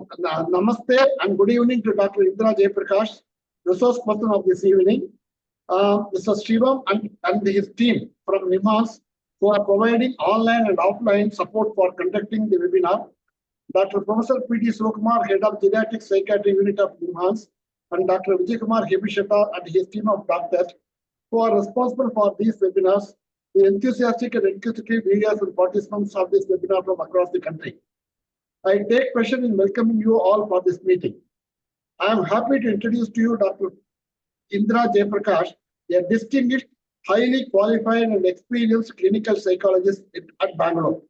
Namaste and good evening to Dr. Indira Jai Prakash, resource person of this evening. Mr. Shivam and his team from NIMHANS who are providing online and offline support for conducting the webinar. Dr. Professor P.T. Sukumar, Head of Geriatric Psychiatry Unit of NIMHANS, and Dr. Vijay Kumar Hebishata and his team of doctors who are responsible for these webinars, the enthusiastic and inquisitive readers and participants of this webinar from across the country. I take pleasure in welcoming you all for this meeting. I am happy to introduce to you Dr. Indira Jai Prakash, a distinguished, highly qualified and experienced clinical psychologist at Bangalore.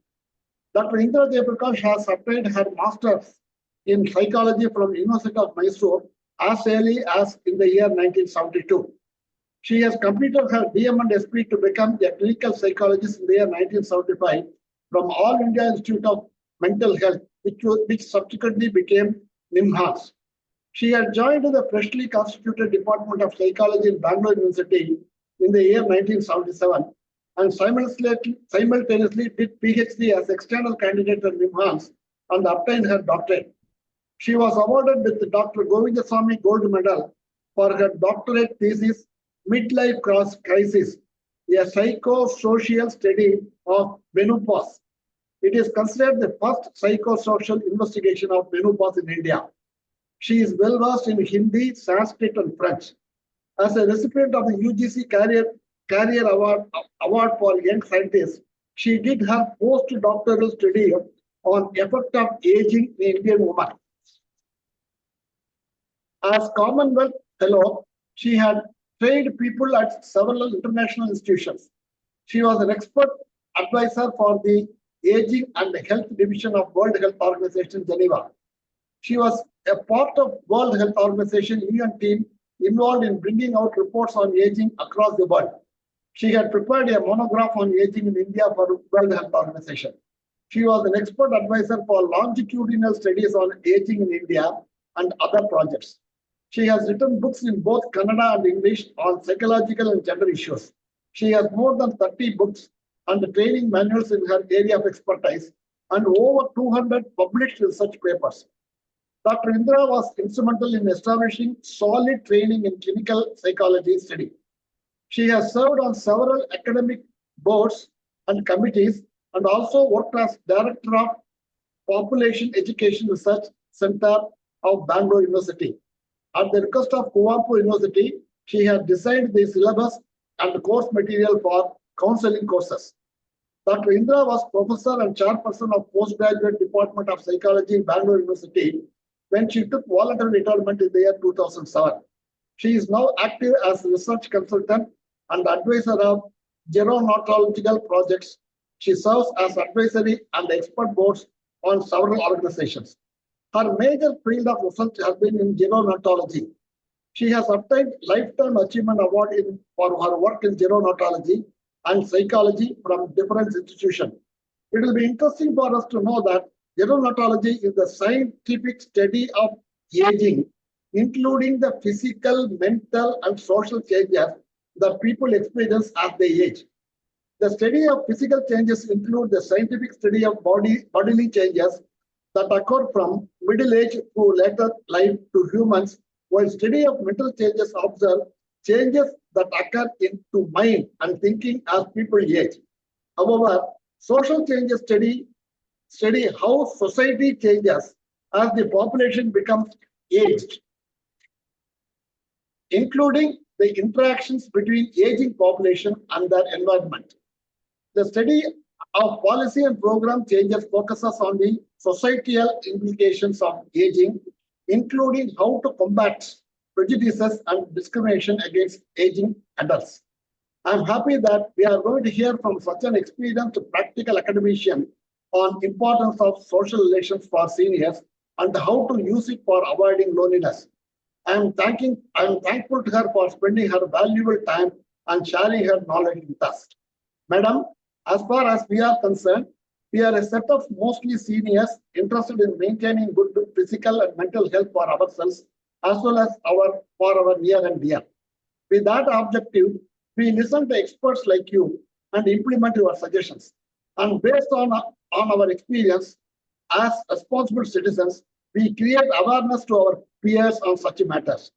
Dr. Indira Jai Prakash has obtained her master's in psychology from University of Mysore as early as in the year 1972. She has completed her DM and SP to become a clinical psychologist in the year 1975 from All India Institute of Mental Health, which subsequently became NIMHANS. She had joined the freshly constituted Department of Psychology in Bangalore University in the year 1977 and simultaneously did PhD as external candidate at NIMHANS and obtained her doctorate. She was awarded with the Dr. Govindasamy Gold Medal for her doctorate thesis, Midlife Crisis, a psychosocial study of menopause. It is considered the first psychosocial investigation of menopause in India. She is well versed in Hindi, Sanskrit, and French. As a recipient of the UGC Career Award for Young Scientists, she did her postdoctoral study on effect of aging in Indian women. As Commonwealth Fellow, she had trained people at several international institutions. She was an expert advisor for the Aging and Health Division of World Health Organization, Geneva. She was a part of World Health Organization UN team involved in bringing out reports on aging across the world. She had prepared a monograph on aging in India for World Health Organization. She was an expert advisor for longitudinal studies on aging in India and other projects. She has written books in both Kannada and English on psychological and gender issues. She has more than 30 books and training manuals in her area of expertise and over 200 published research papers. Dr. Indira was instrumental in establishing solid training in clinical psychology study. She has served on several academic boards and committees and also worked as Director of Population Education Research Center of Bangalore University. At the request of Kuvempu University, she has designed the syllabus and course material for counseling courses. Dr. Indira was professor and chairperson of Postgraduate Department of Psychology in Bangalore University when she took voluntary retirement in the year 2007. She is now active as a research consultant and advisor of gerontological projects. She serves as advisory and expert boards on several organizations. Her major field of research has been in gerontology. She has obtained Lifetime Achievement Award for her work in gerontology and psychology from different institutions. It will be interesting for us to know that gerontology is the scientific study of aging, including the physical, mental, and social changes that people experience as they age. The study of physical changes include the scientific study of bodily changes that occur from middle age to later life to humans, while study of mental changes observe changes that occur into mind and thinking as people age. However, social changes study how society changes as the population becomes aged, including the interactions between aging population and their environment. The study of policy and program changes focuses on the societal implications of aging, including how to combat prejudices and discrimination against aging adults. I'm happy that we are going to hear from such an experienced practical academician on importance of social relations for seniors and how to use it for avoiding loneliness. I'm thankful to her for spending her valuable time and sharing her knowledge with us. Madam, as far as we are concerned, we are a set of mostly seniors interested in maintaining good physical and mental health for ourselves as well as for our near and dear. With that objective, we listen to experts like you and implement your suggestions. And based on our experience as responsible citizens, we create awareness to our peers on such matters.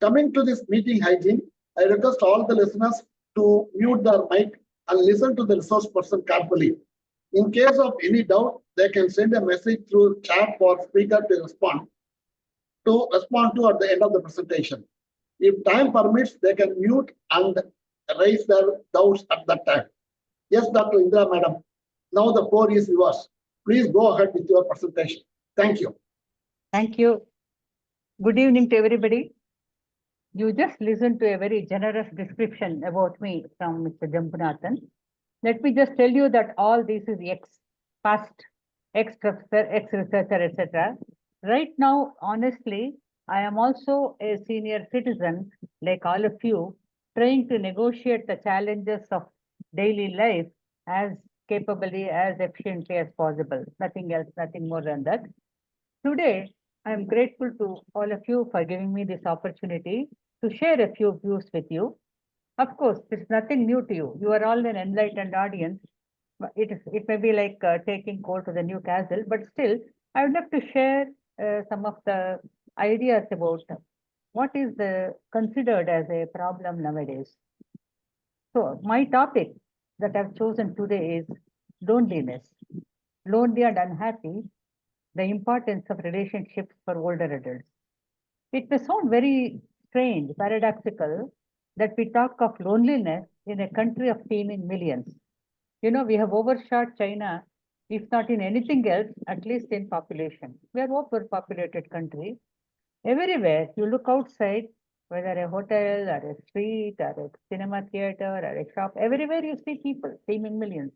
Coming to this meeting hygiene, I request all the listeners to mute their mic and listen to the resource person carefully. In case of any doubt, they can send a message through chat for speaker to respond to at the end of the presentation. If time permits, they can mute and raise their doubts at that time. Yes, Dr. Indira, madam. Now the floor is yours. Please go ahead with your presentation. Thank you. Thank you. Good evening to everybody. You just listened to a very generous description about me from Mr. Jampunathan. Let me just tell you that all this is past, ex-professor, ex-researcher, etc. Right now, honestly, I am also a senior citizen, like all of you, trying to negotiate the challenges of daily life as capably, as efficiently as possible. Nothing else, nothing more than that. Today, I am grateful to all of you for giving me this opportunity to share a few views with you. Of course, it's nothing new to you. You are all an enlightened audience. It may be like taking coal to the new castle, but still, I would love to share some of the ideas about what is considered as a problem nowadays. So my topic that I've chosen today is loneliness. Lonely and unhappy, the importance of relationships for older adults. It may sound very strange, paradoxical, that we talk of loneliness in a country of teeming millions. You know, we have overshot China, if not in anything else, at least in population. We are overpopulated country. Everywhere you look outside, whether a hotel or a street or a cinema theater or a shop, everywhere you see people, teeming millions.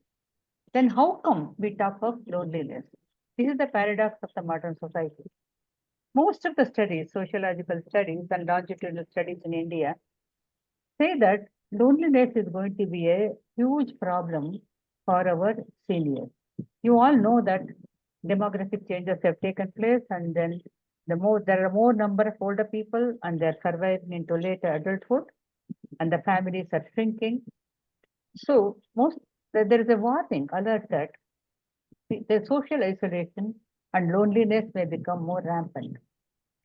Then how come we talk of loneliness? This is the paradox of the modern society. Most of the studies, sociological studies and longitudinal studies in India, say that loneliness is going to be a huge problem for our seniors. You all know that demographic changes have taken place, and then there are more number of older people, and they're surviving into later adulthood, and the families are shrinking. So there is a warning alert that the social isolation and loneliness may become more rampant.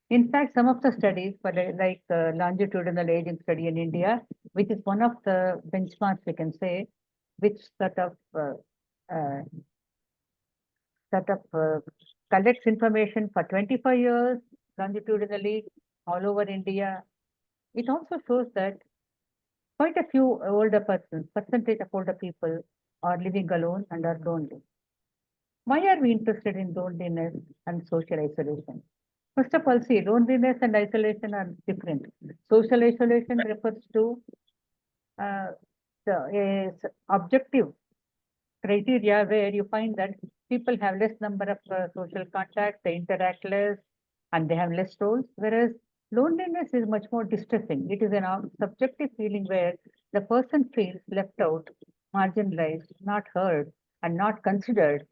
In fact, some of the studies, like longitudinal aging study in India, which is one of the benchmarks we can say, which uh, collects information for 25 years longitudinally all over India. It also shows that quite a few percentage of older people are living alone and are lonely. Why are we interested in loneliness and social isolation? First of all, see, loneliness and isolation are different. Social isolation refers to the objective criteria where you find that people have less number of social contacts, they interact less, and they have less roles, whereas loneliness is much more distressing. It is a subjective feeling where the person feels left out, marginalized, not heard, and not considered,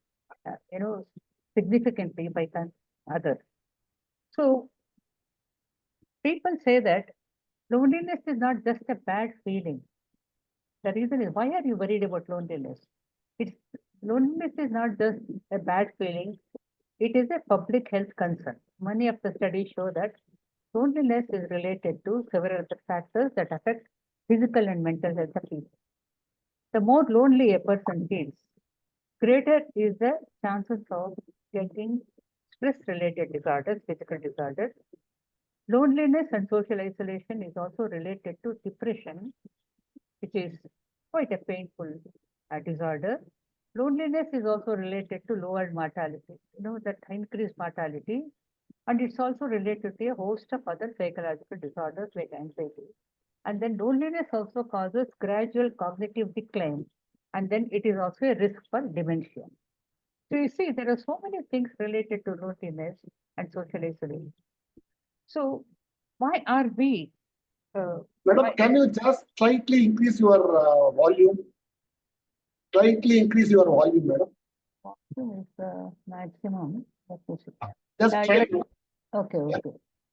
significantly by others. So people say that loneliness is not just a bad feeling. The reason is, why are you worried about loneliness? Loneliness is not just a bad feeling, it is a public health concern. Many of the studies show that loneliness is related to several other factors that affect physical and mental health of people. The more lonely a person feels, greater is the chances of getting stress-related disorders, physical disorders. Loneliness and social isolation is also related to depression, which is quite a painful disorder. Loneliness is also related to lowered mortality, that increased mortality, and it's also related to a host of other psychological disorders like anxiety. And then loneliness also causes gradual cognitive decline, and then it is also a risk for dementia. So you see, there are so many things related to loneliness and social isolation. So why are we? Madam, can you just slightly increase your volume? Slightly increase your volume, madam. Volume is maximum. Just try. Okay.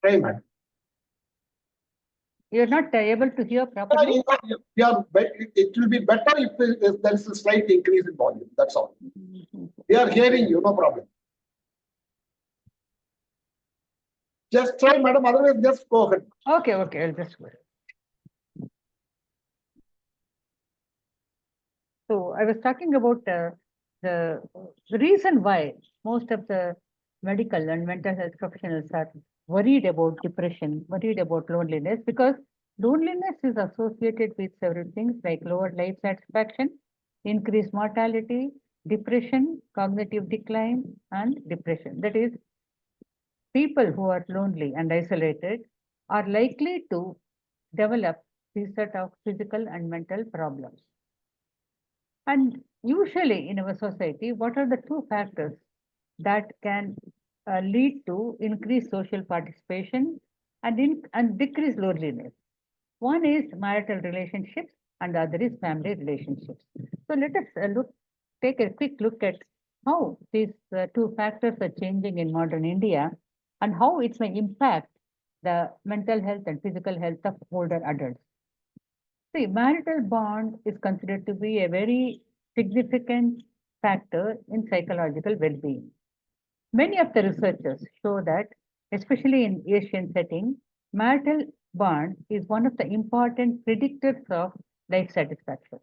Try, madam. You're not able to hear properly? It will be better if there is a slight increase in volume. That's all. We are hearing you, no problem. Just try, madam, otherwise just go ahead. Okay, I'll just go. So I was talking about the reason why most of the medical and mental health professionals are worried about depression, worried about loneliness, because loneliness is associated with several things like lower life satisfaction, increased mortality, depression, cognitive decline, and depression. That is, people who are lonely and isolated are likely to develop these set of physical and mental problems. And usually in our society, what are the two factors that can lead to increased social participation and decrease loneliness? One is marital relationships and the other is family relationships. So let us take a quick look at how these two factors are changing in modern India and how it may impact the mental health and physical health of older adults. See, marital bond is considered to be a very significant factor in psychological well-being. Many of the researchers show that, especially in Asian setting, marital bond is one of the important predictors of life satisfaction.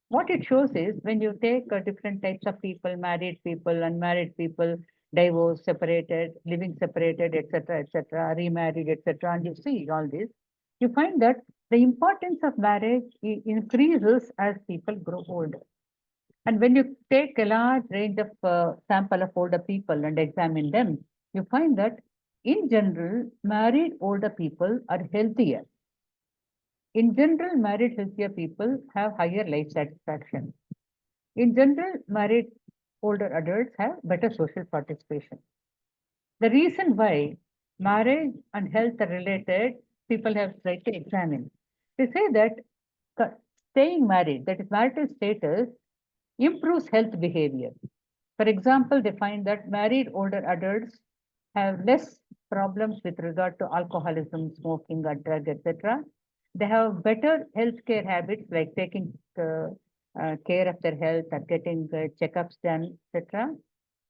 What it shows is when you take different types of people, married people, unmarried people, divorced, separated, living separated, etc., remarried, etc., and you see all this, you find that the importance of marriage increases as people grow older. And when you take a large range of sample of older people and examine them, you find that in general, married older people are healthier. In general, married healthier people have higher life satisfaction. In general, married older adults have better social participation. The reason why marriage and health are related, people have tried to examine. They say that staying married, that is marital status, improves health behavior. For example, they find that married older adults have less problems with regard to alcoholism, smoking, or drug, etc. They have better healthcare habits like taking care of their health or getting checkups done, etc.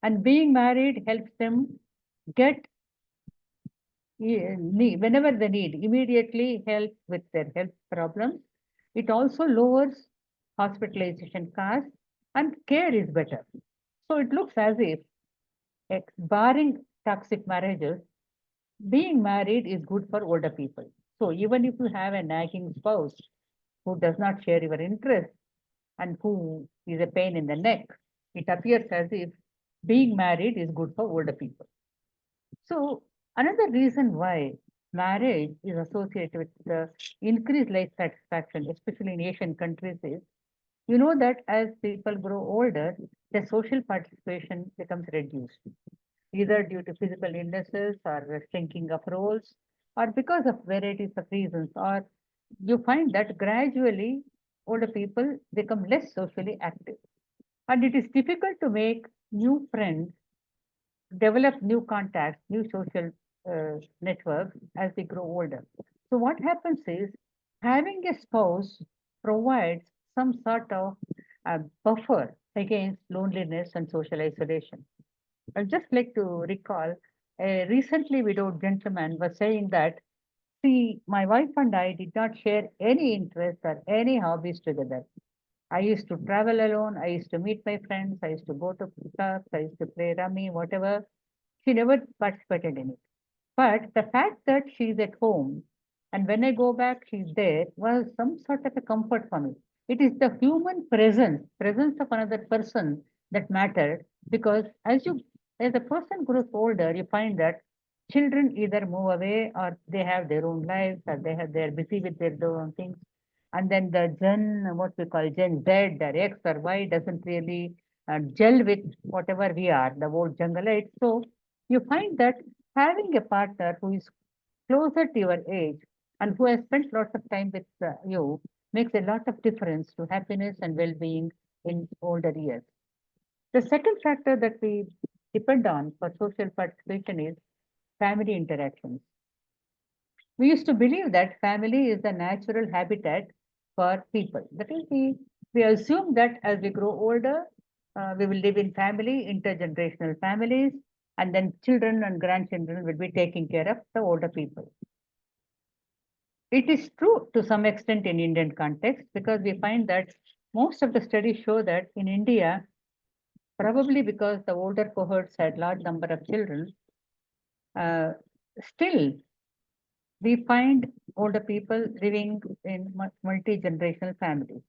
And being married helps them get whenever they need immediately help with their health problems. It also lowers hospitalization costs and care is better. So it looks as if, barring toxic marriages, being married is good for older people. So even if you have a nagging spouse who does not share your interest and who is a pain in the neck, it appears as if being married is good for older people. So another reason why marriage is associated with the increased life satisfaction, especially in Asian countries, is you know that as people grow older, their social participation becomes reduced, either due to physical illnesses or shrinking of roles, or because of varieties of reasons, or you find that gradually older people become less socially active. And it is difficult to make new friends, develop new contacts, new social networks as they grow older. So what happens is having a spouse provides some sort of buffer against loneliness and social isolation. I'd just like to recall a recently widowed gentleman was saying that, see, my wife and I did not share any interests or any hobbies together. I used to travel alone. I used to meet my friends. I used to go to clubs. I used to play rummy, whatever. She never participated in it. But the fact that she's at home and when I go back, she's there was some sort of a comfort for me. It is the human presence of another person that mattered because as a person grows older, you find that children either move away or they have their own lives or they're busy with their own things. And then the what we call Gen Z or X or Y doesn't really gel with whatever we are, the old jungleites. So you find that having a partner who is closer to your age and who has spent lots of time with you makes a lot of difference to happiness and well-being in older years. The second factor that we depend on for social participation is family interactions. We used to believe that family is the natural habitat for people. That is, we assume that as we grow older, we will live in family, intergenerational families, and then children and grandchildren will be taking care of the older people. It is true to some extent in Indian context, because we find that most of the studies show that in India, probably because the older cohorts had large number of children, still we find older people living in multi-generational families.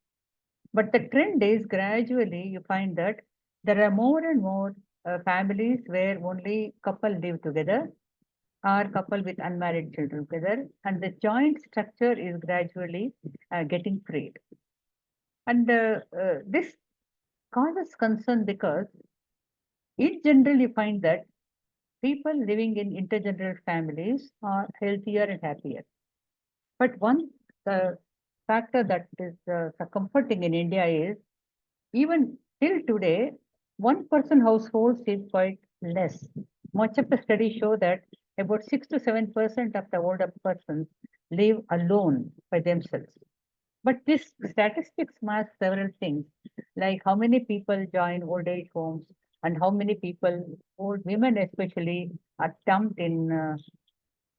But the trend is gradually you find that there are more and more families where only couple live together, or couple with unmarried children together, and the joint structure is gradually getting frayed. And this causes concern because in general you find that people living in intergenerational families are healthier and happier. But one factor that is comforting in India is even till today, one person households is quite less. Much of the studies show that about 6 to 7% of the older persons live alone by themselves. But this statistics mask several things, like how many people join old age homes and how many people, old women especially, are dumped in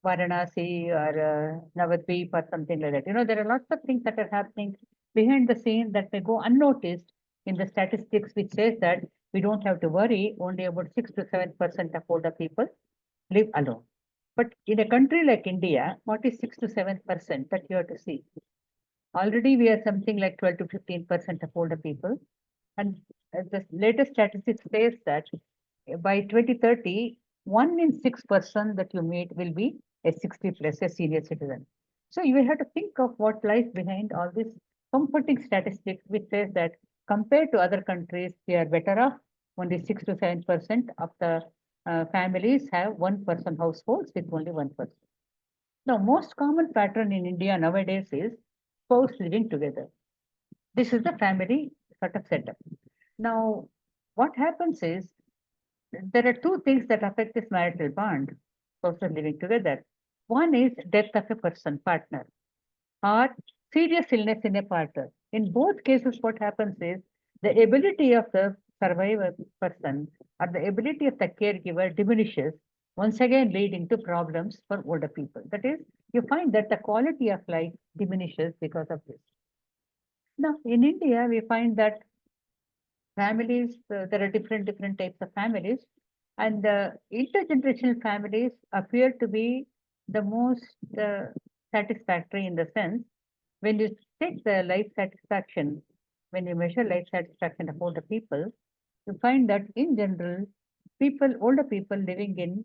Varanasi or Navadvip or something like that. You know, there are lots of things that are happening behind the scene that may go unnoticed in the statistics, which says that we don't have to worry, only about 6 to 7% of older people live alone. But in a country like India, what is 6 to 7% that you have to see? Already we are something like 12 to 15% of older people. And the latest statistics says that by 2030, 1 in 6 person that you meet will be a 60 plus, a senior citizen. So you will have to think of what lies behind all this comforting statistics, which says that compared to other countries, we are better off. Only 6 to 7% of the families have one person households with only one person. Now, most common pattern in India nowadays is spouse living together. This is the family sort of setup. Now, what happens is there are two things that affect this marital bond, spouses living together. One is death of a person, partner, or serious illness in a partner. In both cases, what happens is the ability of the survivor person or the ability of the caregiver diminishes, once again leading to problems for older people. That is, you find that the quality of life diminishes because of this. Now, in India, we find that families, there are different types of families, and intergenerational families appear to be the most satisfactory in the sense when you take the life satisfaction, when you measure life satisfaction of older people, you find that in general, older people living in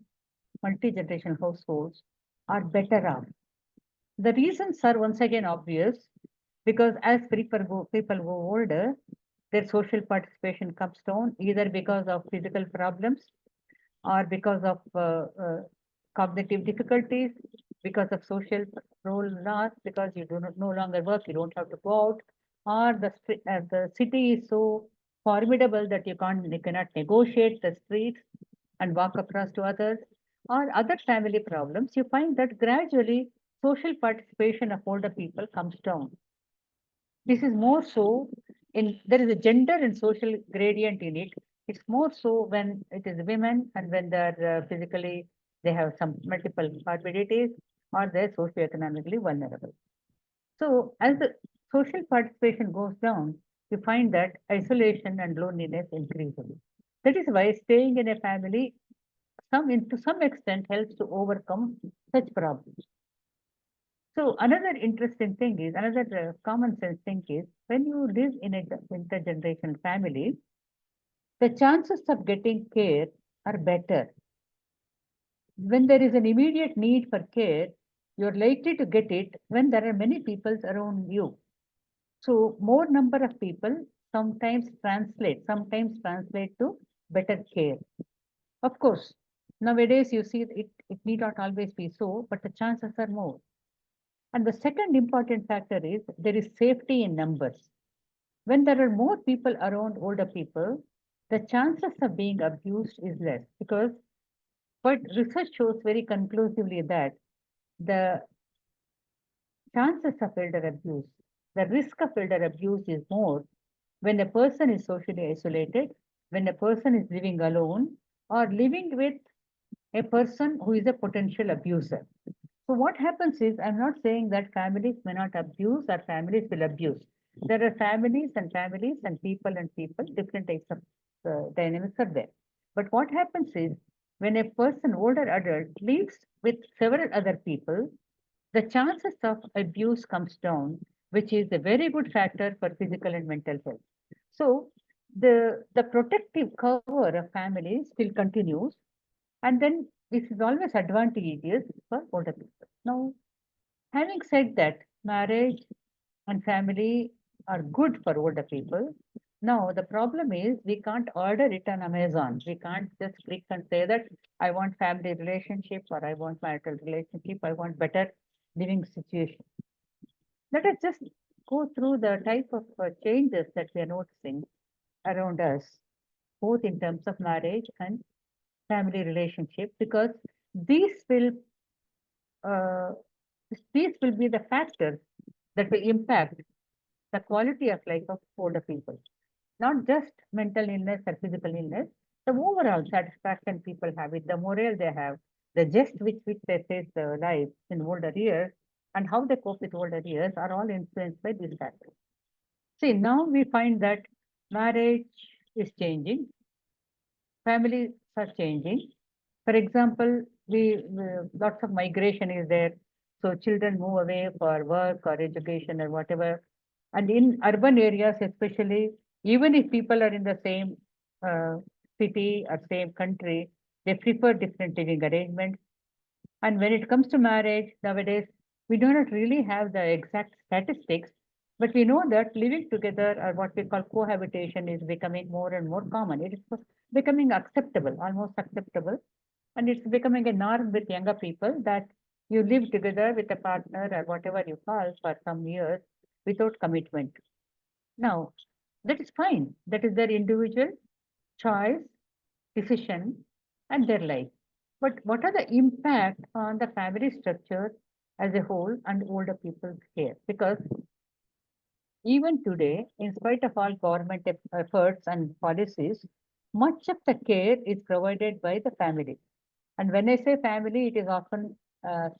multi-generational households are better off. The reasons are once again obvious, because as people go older, their social participation comes down either because of physical problems or because of cognitive difficulties, because of social role loss, because you do not no longer work, you don't have to go out, or the city is so formidable that you cannot negotiate the streets and walk across to others, or other family problems. You find that gradually social participation of older people comes down. This is more so there is a gender and social gradient in it. It's more so when it is women and when they're physically, they have some multiple comorbidities or they're socioeconomically vulnerable. So as the social participation goes down, you find that isolation and loneliness increases. That is why staying in a family to some extent helps to overcome such problems. So another interesting thing is, another common sense thing is, when you live in a intergenerational family, the chances of getting care are better. When there is an immediate need for care, you're likely to get it when there are many people around you. So more number of people sometimes translate to better care. Of course, nowadays you see it need not always be so, but the chances are more. And the second important factor is there is safety in numbers. When there are more people around older people, the chances of being abused is less, because but research shows very conclusively that the chances of elder abuse, the risk of elder abuse is more when a person is socially isolated, when a person is living alone, or living with a person who is a potential abuser. So what happens is, I'm not saying that families may not abuse or families will abuse. There are families and people, different types of dynamics are there. But what happens is, when a person, older adult, lives with several other people, the chances of abuse comes down, which is a very good factor for physical and mental health. So the protective cover of families still continues, and then this is always advantageous for older people. Now, having said that, marriage and family are good for older people. Now, the problem is we can't order it on Amazon. We can't just click and say that I want family relationship or I want marital relationship, I want better living situation. Let us just go through the type of changes that we are noticing around us, both in terms of marriage and family relationship, because these will uh, these will be the factors that will impact the quality of life of older people, not just mental illness or physical illness, the overall satisfaction people have with the morale they have, the jest with which they face their life in older years, and how they cope with older years are all influenced by these factors. See, now we find that marriage is changing, families are changing. For example, lots of migration is there. So children move away for work or education or whatever. And in urban areas, especially, even if people are in the same uh, city or same country, they prefer different living arrangements. And when it comes to marriage, nowadays, we do not really have the exact statistics, but we know that living together or what we call cohabitation is becoming more and more common. It is becoming acceptable, almost acceptable. And it's becoming a norm with younger people that you live together with a partner or whatever you call for some years without commitment. Now, that is fine. That is their individual choice, decision, and their life. But what are the impact on the family structure as a whole and older people's care? Because even today, in spite of all government efforts and policies, much of the care is provided by the family. And when I say family, it is often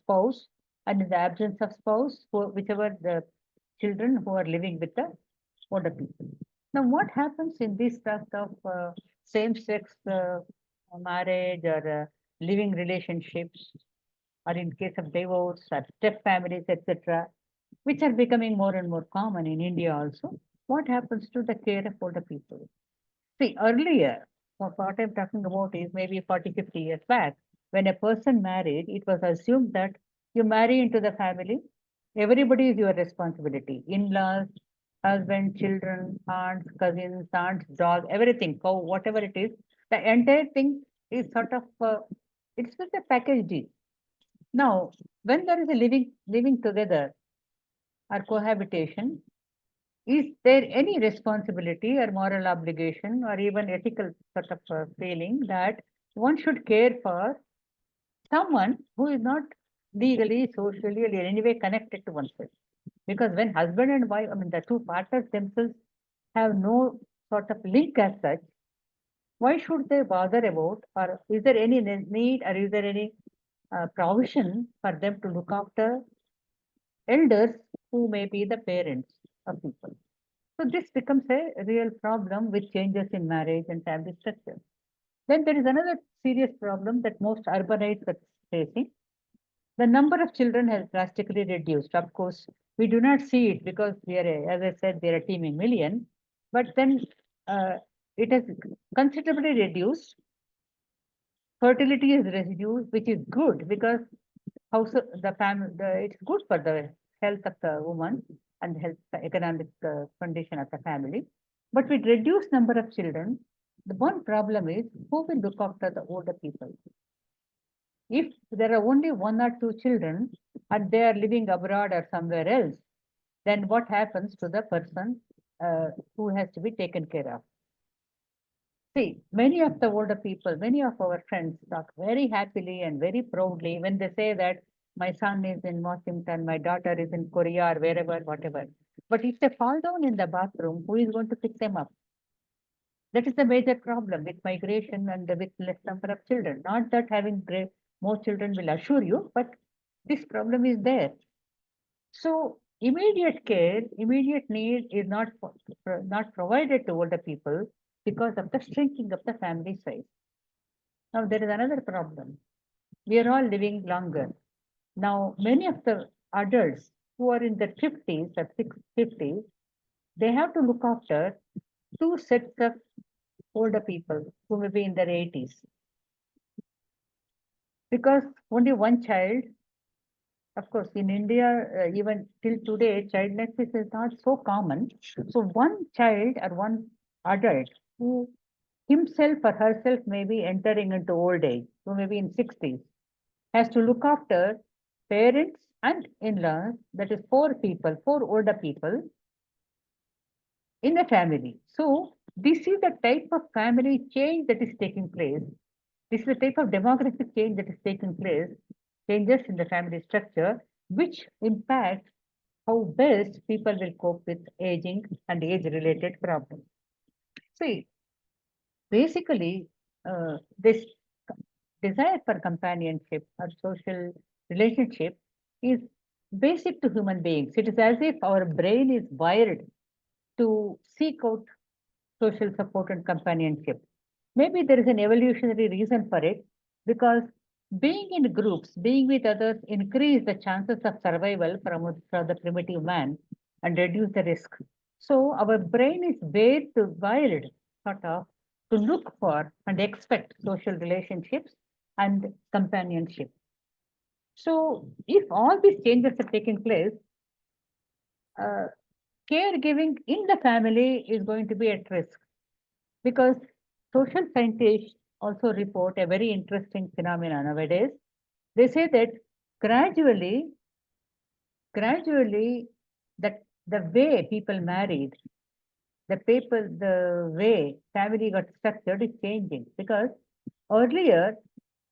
spouse, and in the absence of spouse, whichever the children who are living with the older people. Now, what happens in this type of same-sex marriage or living relationships, or in case of divorce or step families, etc., which are becoming more and more common in India also? What happens to the care of older people? See, earlier, what I'm talking about is maybe 40, 50 years back, when a person married, it was assumed that you marry into the family, everybody is your responsibility. In-laws, husband, children, aunts, cousins, aunts, dog, everything, cow, whatever it is, the entire thing is sort of, it's with a package deal. Now, when there is a living together or cohabitation, is there any responsibility or moral obligation or even ethical sort of feeling that one should care for someone who is not legally, socially, or in any way connected to oneself? Because when husband and wife, I mean, the two partners themselves have no sort of link as such, why should they bother about, or is there any need, or is there any provision for them to look after elders who may be the parents of people? So this becomes a real problem with changes in marriage and family structure. Then there is another serious problem that most urbanites are facing. The number of children has drastically reduced. Of course, we do not see it because we are, as I said, we are a teeming million. But then it has considerably reduced. Fertility is reduced, which is good because the family, it's good for the health of the woman and health, the economic condition of the family. But with reduced number of children, the one problem is who will look after the older people. If there are only one or two children and they are living abroad or somewhere else, then what happens to the person who has to be taken care of? See, many of the older people, many of our friends talk very happily and very proudly when they say that my son is in Washington, my daughter is in Korea or wherever, whatever. But if they fall down in the bathroom, who is going to pick them up? That is the major problem with migration and with less number of children. Not that having more children will assure you, but this problem is there. So immediate care, immediate need is not provided to older people because of the shrinking of the family size. Now there is another problem. We are all living longer. Now many of the adults who are in their 50s or 50s, they have to look after two sets of older people who may be in their 80s. Because only one child, of course, in India, even till today, childlessness is not so common. So one child or one adult who himself or herself may be entering into old age, who may be in 60s, has to look after parents and in-laws, that is four people, four older people in the family. So this is the type of family change that is taking place. This is the type of demographic change that is taking place, changes in the family structure, which impact how best people will cope with aging and age-related problems. See, basically, this desire for companionship or social relationship is basic to human beings. It is as if our brain is wired to seek out social support and companionship. Maybe there is an evolutionary reason for it, because being in groups, being with others, increase the chances of survival for the primitive man and reduce the risk. So our brain is wired sort of to look for and expect social relationships and companionship. So if all these changes are taking place, uh, caregiving in the family is going to be at risk, because social scientists also report a very interesting phenomenon nowadays. They say that gradually, gradually, that the way people married, the way family got structured is changing, because earlier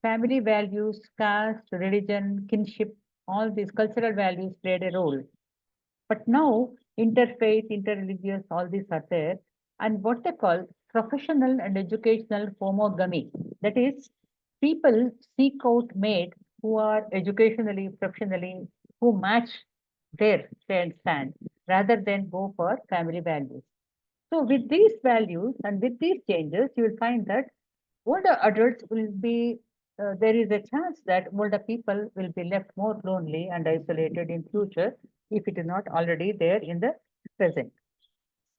family values, caste, religion, kinship, all these cultural values played a role. But now interfaith, interreligious, all these are there. And what they call professional and educational homogamy. That is, people seek out mates who are educationally, professionally, who match their stand rather than go for family values. So with these values and with these changes, you will find that older adults will be, there is a chance that older people will be left more lonely and isolated in future if it is not already there in the present.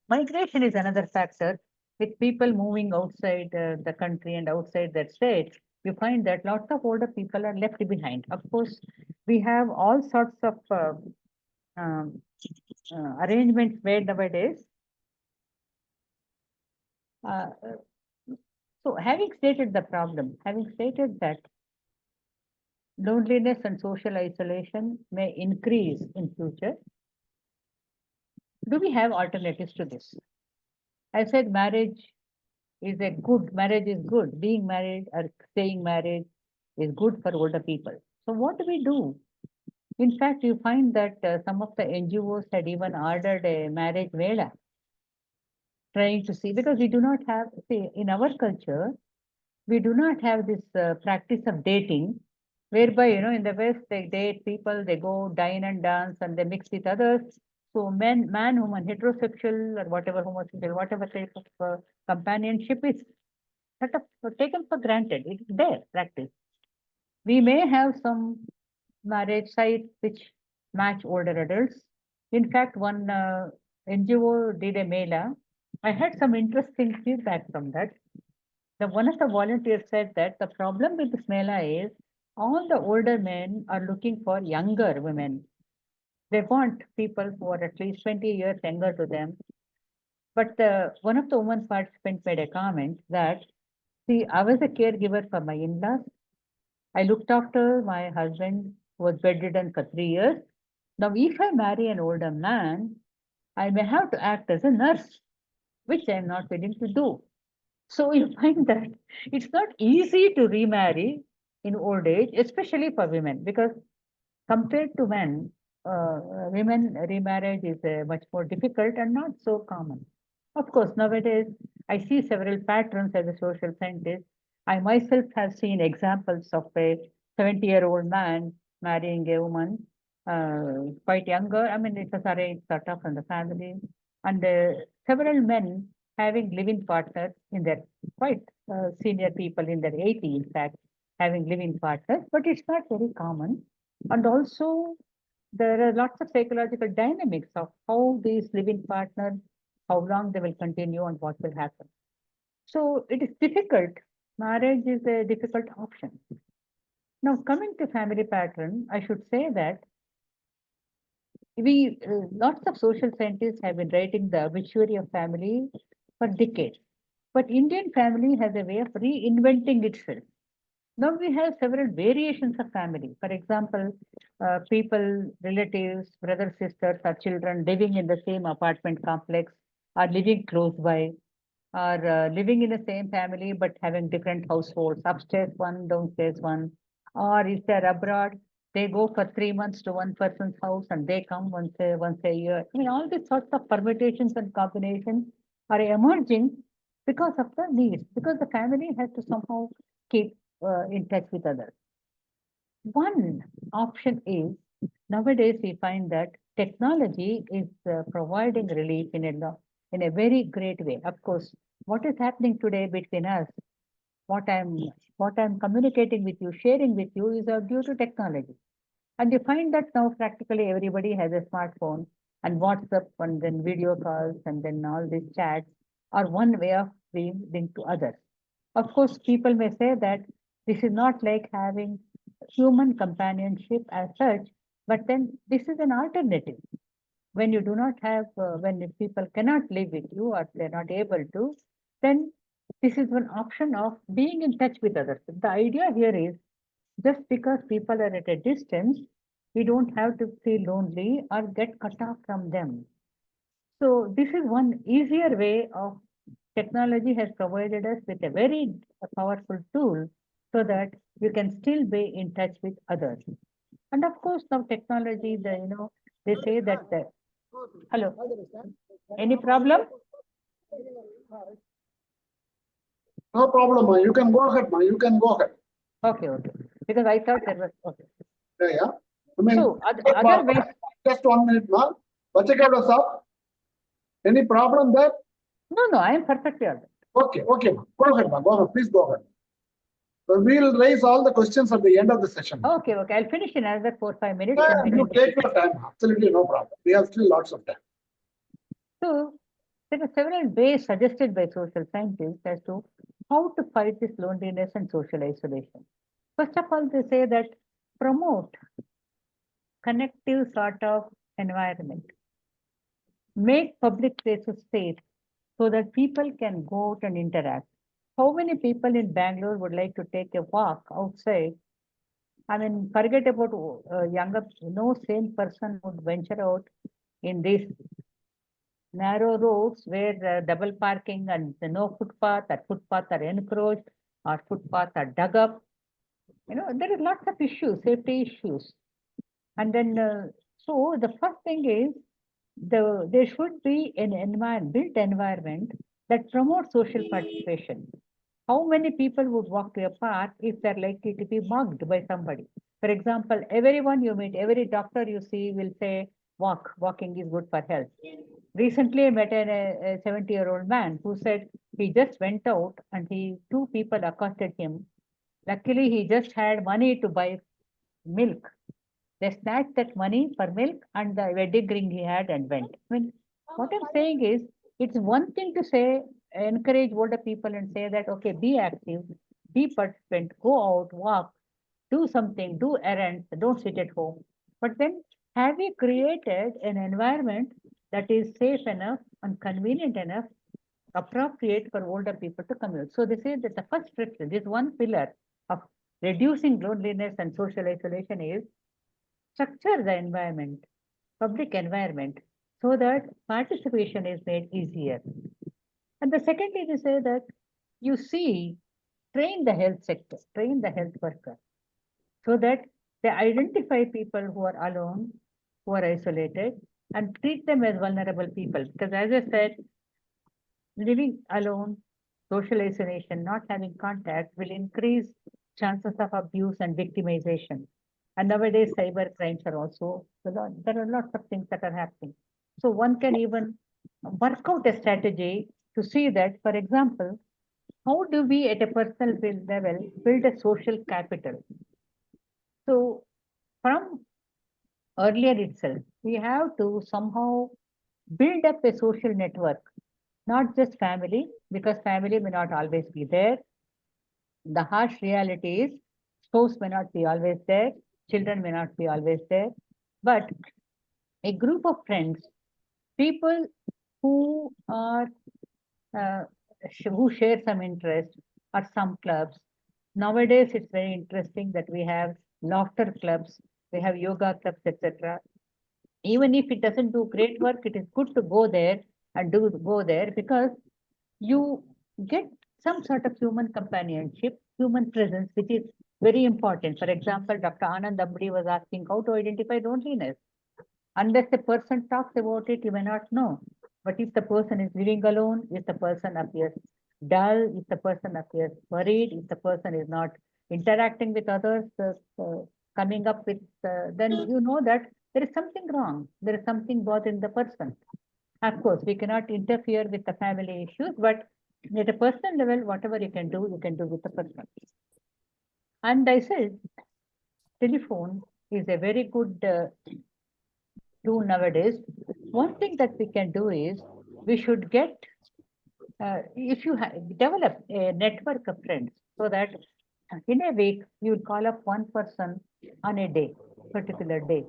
Migration is another factor. With people moving outside the country and outside their state, you find that lots of older people are left behind. Of course, we have all sorts of um, arrangements made nowadays. Uh, so having stated the problem, having stated that loneliness and social isolation may increase in future, do we have alternatives to this? I said marriage is good. Being married or staying married is good for older people. So what do we do? In fact, you find that some of the NGOs had even ordered a marriage vela, trying to see, because we do not have, see, in our culture, we do not have this practice of dating, whereby, in the West, they date people, they go dine and dance, and they mix with others. So man, woman, heterosexual or whatever, homosexual, whatever type of companionship is sort of taken for granted. It is there, practice. We may have some marriage sites which match older adults. In fact, one NGO did a mela. I had some interesting feedback from that. One of the volunteers said that the problem with this mela is all the older men are looking for younger women. They want people who are at least 20 years younger to them. But one of the women participants made a comment that, see, I was a caregiver for my in-laws. I looked after my husband who was bedridden for 3 years. Now, if I marry an older man, I may have to act as a nurse, which I am not willing to do. So you find that it's not easy to remarry in old age, especially for women, because compared to men, women remarriage is much more difficult and not so common. Of course, nowadays I see several patterns as a social scientist. I myself have seen examples of a 70-year-old man marrying a woman quite younger. I mean, it was arranged sort of from the family, and several men having living partners in their quite senior people in their 80s, in fact, having living partners, but it's not very common. And also, there are lots of psychological dynamics of how these living partners, how long they will continue and what will happen. So it is difficult. Marriage is a difficult option. Now, coming to family pattern, I should say that lots of social scientists have been writing the obituary of family for decades. But Indian family has a way of reinventing itself. Now we have several variations of family. For example, people, relatives, brothers, sisters, or children living in the same apartment complex, or living close by, or living in the same family but having different households, upstairs one, downstairs one, or if they're abroad, they go for 3 months to one person's house and they come once a year. I mean, all these sorts of permutations and combinations are emerging because of the needs, because the family has to somehow keep in touch with others. One option is nowadays we find that technology is providing relief in a very great way. Of course, what is happening today between us, what I'm what I'm communicating with you, sharing with you is due to technology. And you find that now practically everybody has a smartphone and WhatsApp and then video calls and then all these chats are one way of being linked to others. Of course, people may say that this is not like having human companionship as such, but then this is an alternative. When you do not have, when people cannot live with you or they're not able to, then this is one option of being in touch with others. The idea here is just because people are at a distance, we don't have to feel lonely or get cut off from them. So this is one easier way of technology has provided us with a very powerful tool so that you can still be in touch with others. And of course, now technology, they say that hello, any problem? No problem, ma. You can go ahead, ma. You can go ahead. Okay, because I thought there was okay. Yeah. I mean, So other ways. just 1 minute, ma. Vachikada sir. Any problem there? No, I am perfectly all right. Okay, ma. Go ahead, ma. Go ahead. Please go ahead. So we'll raise all the questions at the end of the session. Okay. I'll finish in another 4-5 minutes. Yeah, you take your time. Absolutely no problem. We have still lots of time. So there are several ways suggested by social scientists as to how to fight this loneliness and social isolation. First of all, they say that promote connective sort of environment. Make public places safe so that people can go out and interact. How many people in Bangalore would like to take a walk outside? I mean, forget about younger, no sane person would venture out in these narrow roads where double parking and no footpath or footpath are encroached or footpaths are dug up. There is lots of issues, safety issues. And then, so the first thing is there should be an built environment that promotes social participation. How many people would walk to a park if they're likely to be mugged by somebody? For example, everyone you meet, every doctor you see will say, walking is good for health. Recently, I met a 70-year-old man who said he just went out and two people accosted him. Luckily, he just had money to buy milk. They snatched that money for milk and the wedding ring he had and went. I mean, what I'm saying is, it's one thing to say, encourage older people and say that, okay, be active, be participant, go out, walk, do something, do errands, don't sit at home. But then have we created an environment that is safe enough and convenient enough, appropriate for older people to commute? So they say that the first step, this one pillar of reducing loneliness and social isolation is structure the environment, public environment, so that participation is made easier. And the second thing is say that you see, train the health sector, train the health worker, so that they identify people who are alone, who are isolated, and treat them as vulnerable people. Because as I said, living alone, social isolation, not having contact will increase chances of abuse and victimization. And nowadays, cyber crimes are also, there are lots of things that are happening. So one can even work out a strategy to see that, for example, how do we at a personal level build a social capital? So from earlier itself, we have to somehow build up a social network, not just family, because family may not always be there. The harsh reality is spouse may not be always there, children may not be always there, but a group of friends, people who are uh, who share some interest or some clubs. Nowadays, it's very interesting that we have laughter clubs, we have yoga clubs, etc. Even if it doesn't do great work, it is good to go there and do go there because you get some sort of human companionship, human presence, which is very important. For example, Dr. Anand Ambadi was asking how to identify loneliness. Unless the person talks about it, you may not know. But if the person is living alone, if the person appears dull, if the person appears worried, if the person is not interacting with others, coming up with, then you know that there is something wrong. There is something bothering the person. Of course, we cannot interfere with the family issues, but at a personal level, whatever you can do with the person. And I said, telephone is a very good tool nowadays. One thing that we can do is we should get, if you develop a network of friends so that in a week you will call up one person on a day, particular day.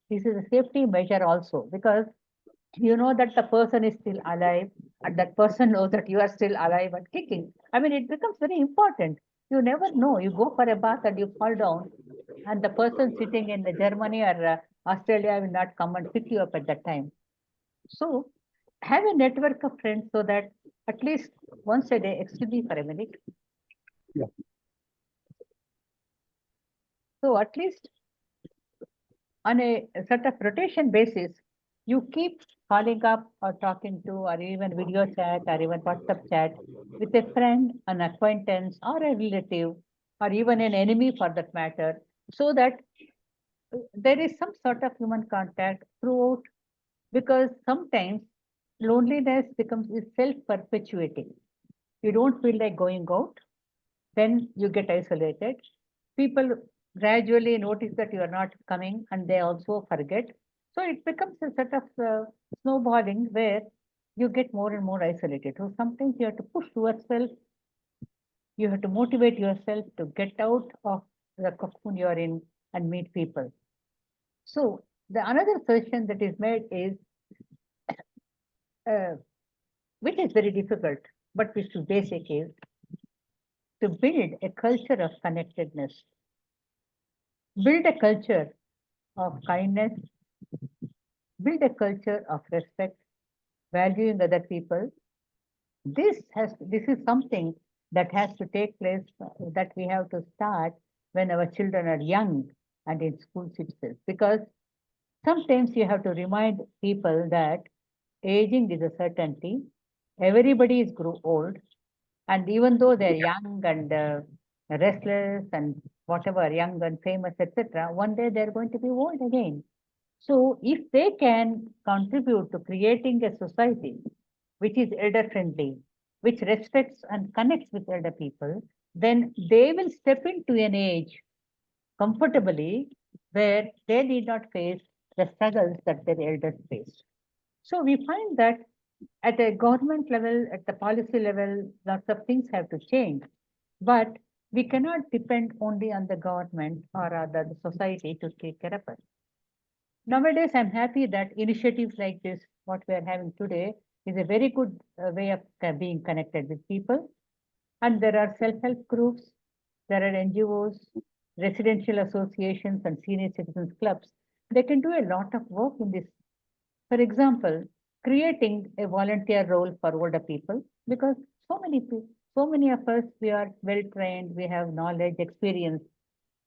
This is a safety measure also because you know that the person is still alive and that person knows that you are still alive and kicking. I mean, it becomes very important. You never know. You go for a bath and you fall down, and the person sitting in the Germany or Australia will not come and pick you up at that time. So, have a network of friends so that at least once a day, excuse me for a minute. Yeah. So, at least on a sort of rotation basis, you keep calling up or talking to, or even video chat, or even WhatsApp chat with a friend, an acquaintance, or a relative, or even an enemy for that matter, so that there is some sort of human contact throughout. Because sometimes loneliness becomes self-perpetuating. You don't feel like going out, then you get isolated. People gradually notice that you are not coming and they also forget. So it becomes a sort of snowballing where you get more and more isolated. So sometimes you have to push yourself, you have to motivate yourself to get out of the cocoon you are in and meet people. So the another suggestion that is made is, uh, which is very difficult, but which is basic, is to build a culture of connectedness. Build a culture of kindness, build a culture of respect, valuing other people. This is something that has to take place, that we have to start when our children are young and in schools itself. Because sometimes you have to remind people that aging is a certainty. Everybody is grow old, and even though they're young and restless and whatever, young and famous, etc., one day they're going to be old again. So if they can contribute to creating a society which is elder friendly, which respects and connects with elder people, then they will step into an age comfortably where they need not face the struggles that their elders faced. So we find that at a government level, at the policy level, lots of things have to change. But we cannot depend only on the government or the society to take care of us. Nowadays, I'm happy that initiatives like this, what we are having today, is a very good way of being connected with people. And there are self-help groups, there are NGOs, residential associations, and senior citizens clubs. They can do a lot of work in this. For example, creating a volunteer role for older people, because so many of us, we are well trained, we have knowledge, experience.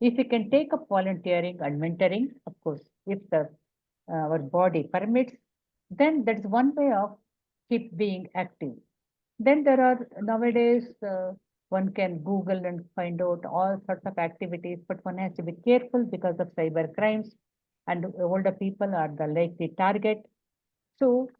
If we can take up volunteering and mentoring, of course, if the our body permits, then that's one way of keep being active. Then there are nowadays, one can Google and find out all sorts of activities, but one has to be careful because of cyber crimes, and older people are the likely target. So,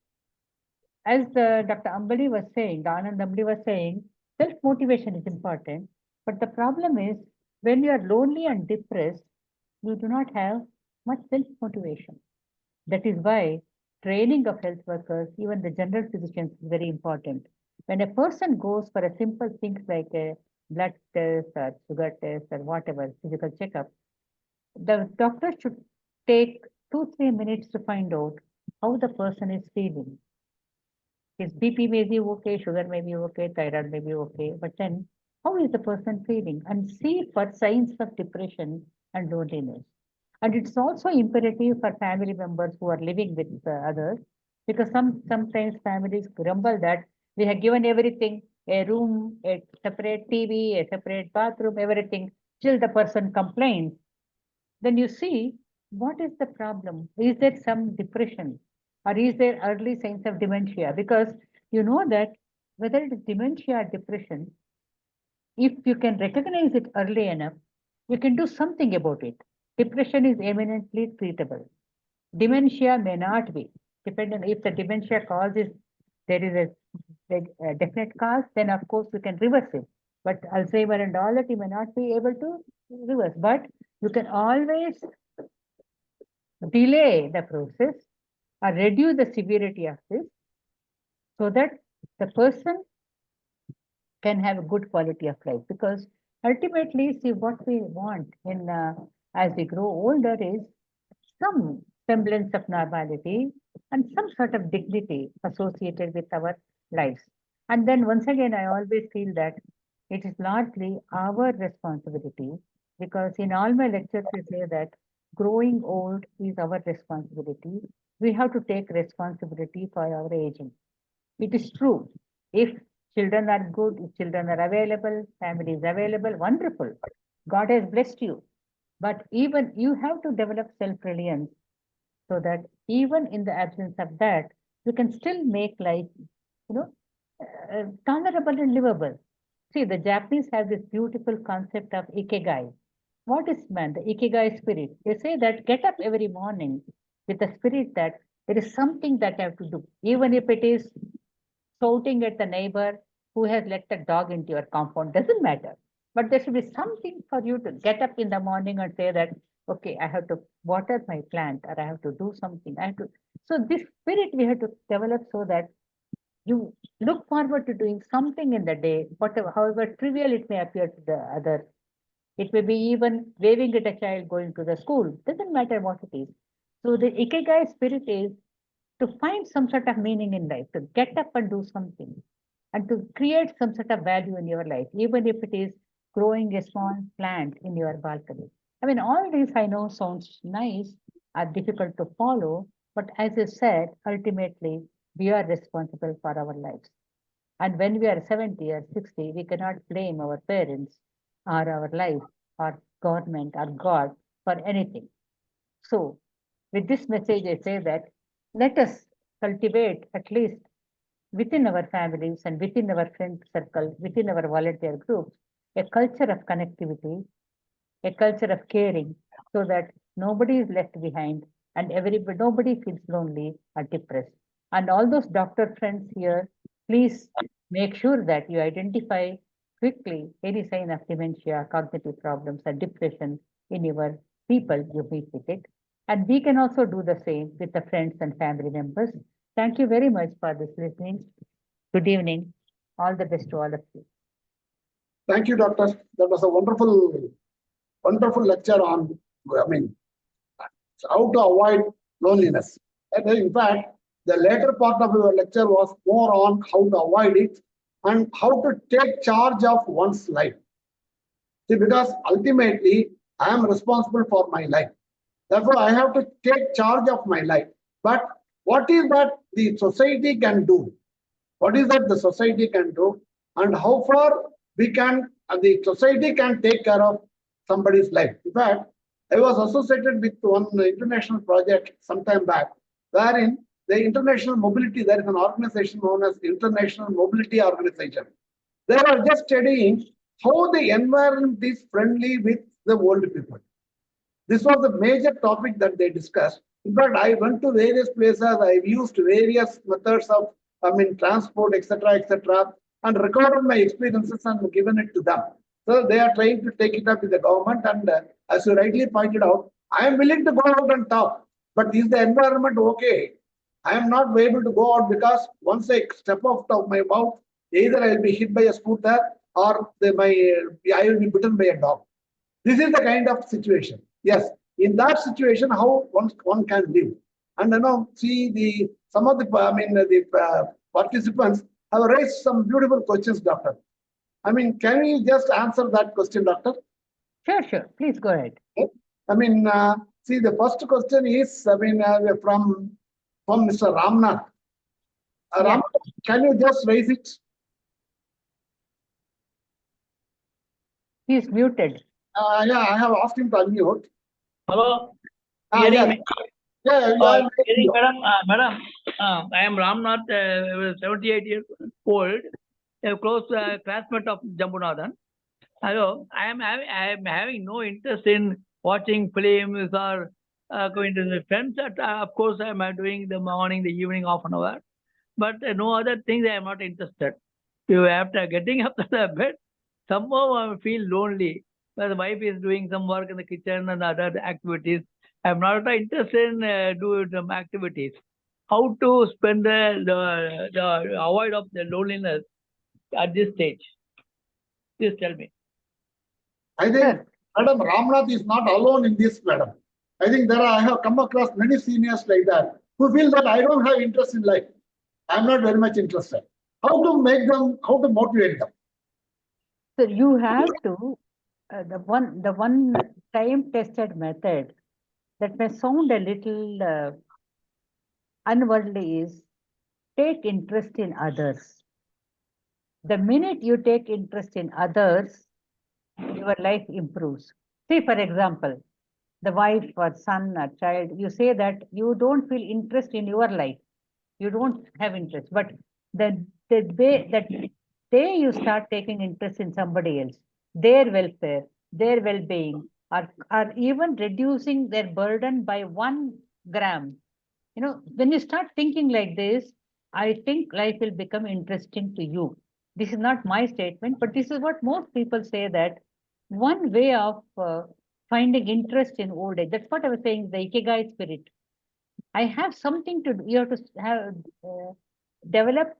as Dr. Ambali was saying, Anand Ambali was saying, self-motivation is important, but the problem is when you are lonely and depressed, you do not have much self-motivation. That is why training of health workers, even the general physicians, is very important. When a person goes for a simple things like a blood test or sugar test or whatever, physical checkup, the doctor should take 2-3 minutes to find out how the person is feeling. His BP may be okay, sugar may be okay, thyroid may be okay, but then how is the person feeling? And see for signs of depression and loneliness. And it's also imperative for family members who are living with others, because sometimes families grumble that we have given everything, a room, a separate TV, a separate bathroom, everything, till the person complains. Then you see, what is the problem? Is there some depression? Or is there early signs of dementia? Because you know that whether it is dementia or depression, if you can recognize it early enough, you can do something about it. Depression is eminently treatable. Dementia may not be. Depending if the dementia cause is there is a definite cause, then of course you can reverse it. But Alzheimer and all that you may not be able to reverse. But you can always delay the process or reduce the severity of this so that the person can have a good quality of life. Because ultimately, see what we want in as we grow older is some semblance of normality and some sort of dignity associated with our lives. And then once again, I always feel that it is largely our responsibility, because in all my lectures, we say that growing old is our responsibility. We have to take responsibility for our aging. It is true. If children are good, if children are available, family is available, wonderful. God has blessed you. But even you have to develop self-reliance so that even in the absence of that, you can still make life, tolerable and livable. See, the Japanese have this beautiful concept of ikigai. What is man? The ikigai spirit. They say that get up every morning with the spirit that there is something that I have to do, even if it is shouting at the neighbor who has let the dog into your compound, doesn't matter. But there should be something for you to get up in the morning and say that, okay, I have to water my plant or I have to do something. I have to. So this spirit we have to develop so that you look forward to doing something in the day, whatever, however trivial it may appear to the other. It may be even waving at a child going to the school, doesn't matter what it is. So the ikigai spirit is to find some sort of meaning in life, to get up and do something, and to create some sort of value in your life, even if it is growing a small plant in your balcony. I mean, all these I know sounds nice, are difficult to follow, but as you said, ultimately, we are responsible for our lives. And when we are 70 or 60, we cannot blame our parents or our life or government or God for anything. So, with this message, I say that let us cultivate at least within our families and within our friend circle, within our volunteer groups, a culture of connectivity, a culture of caring, so that nobody is left behind and nobody feels lonely or depressed. And all those doctor friends here, please make sure that you identify quickly any sign of dementia, cognitive problems, or depression in your people you meet with it. And we can also do the same with the friends and family members. Thank you very much for this listening. Good evening. All the best to all of you. Thank you, doctor. That was a wonderful lecture on, how to avoid loneliness. And in fact, the later part of your lecture was more on how to avoid it and how to take charge of one's life. See, because ultimately, I am responsible for my life. Therefore, I have to take charge of my life. But what is that the society can do? What is that the society can do? And how far the society can take care of somebody's life? In fact, I was associated with one international project some time back, wherein the international mobility, there is an organization known as International Mobility Organization. They are just studying how the environment is friendly with the old people. This was the major topic that they discussed. In fact, I went to various places. I've used various methods of, transport, etc., and recorded my experiences and given it to them. So they are trying to take it up with the government. And as you rightly pointed out, I am willing to go out and talk. But is the environment okay? I am not able to go out because once I step out of my mouth, either I will be hit by a scooter or I will be bitten by a dog. This is the kind of situation. Yes, in that situation, how one can live. And see some of the participants have raised some beautiful questions, Doctor. Can you just answer that question, Doctor? Sure. Please go ahead. See, the first question is, from Mr. Ramnath. Yeah. Ramnath, can you just raise it? He is muted. Yeah, I have asked him to unmute. Hello. Yeah. Madam, I am Ramnath, 78 years old, a close classmate of Jambunathan. Hello, I am having no interest in watching films or going to the friends. Of course, I am doing the morning, the evening, half an hour. But no other things I am not interested. After getting up to the bed, somehow I feel lonely. But the wife is doing some work in the kitchen and other activities. I am not interested in doing some activities. How to spend the avoid of the loneliness at this stage? Please tell me. I think Madam Ramnath is not alone in this, madam. I think I have come across many seniors like that who feel that I don't have interest in life. I'm not very much interested. How to motivate them? So you have to, the one time tested method that may sound a little unworldly is take interest in others. The minute you take interest in others, your life improves. See, for example, the wife or son or child, you say that you don't feel interest in your life. You don't have interest. But the day you start taking interest in somebody else, their welfare, their well-being, or even reducing their burden by 1 gram. When you start thinking like this, I think life will become interesting to you. This is not my statement, but this is what most people say, that one way of finding interest in old age. That's what I was saying, the Ikigai spirit. I have something to do. You have to have develop,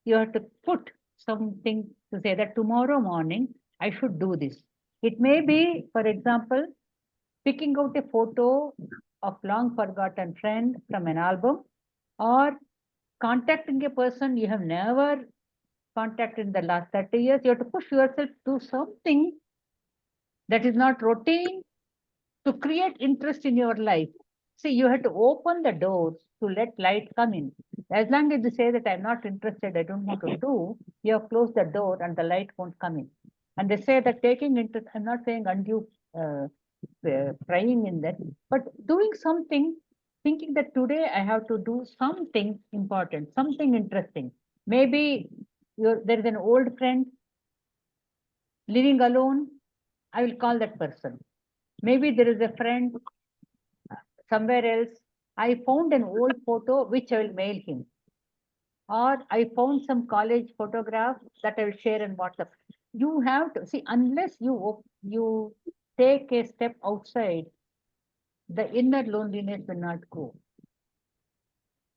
you have to put something to say that tomorrow morning I should do this. It may be, for example, picking out a photo of long forgotten friend from an album, or contacting a person you have never contacted in the last 30 years. You have to push yourself to something that is not routine to create interest in your life. See, you have to open the doors to let light come in. As long as you say that I'm not interested, I don't want to do, you have closed the door and the light won't come in. And they say that taking interest, I'm not saying undue prying in that, but doing something, thinking that today I have to do something important, something interesting. Maybe there is an old friend living alone, I will call that person. Maybe there is a friend somewhere else. I found an old photo which I will mail him. Or I found some college photograph that I will share in WhatsApp. You have to see, unless you take a step outside, the inner loneliness will not go.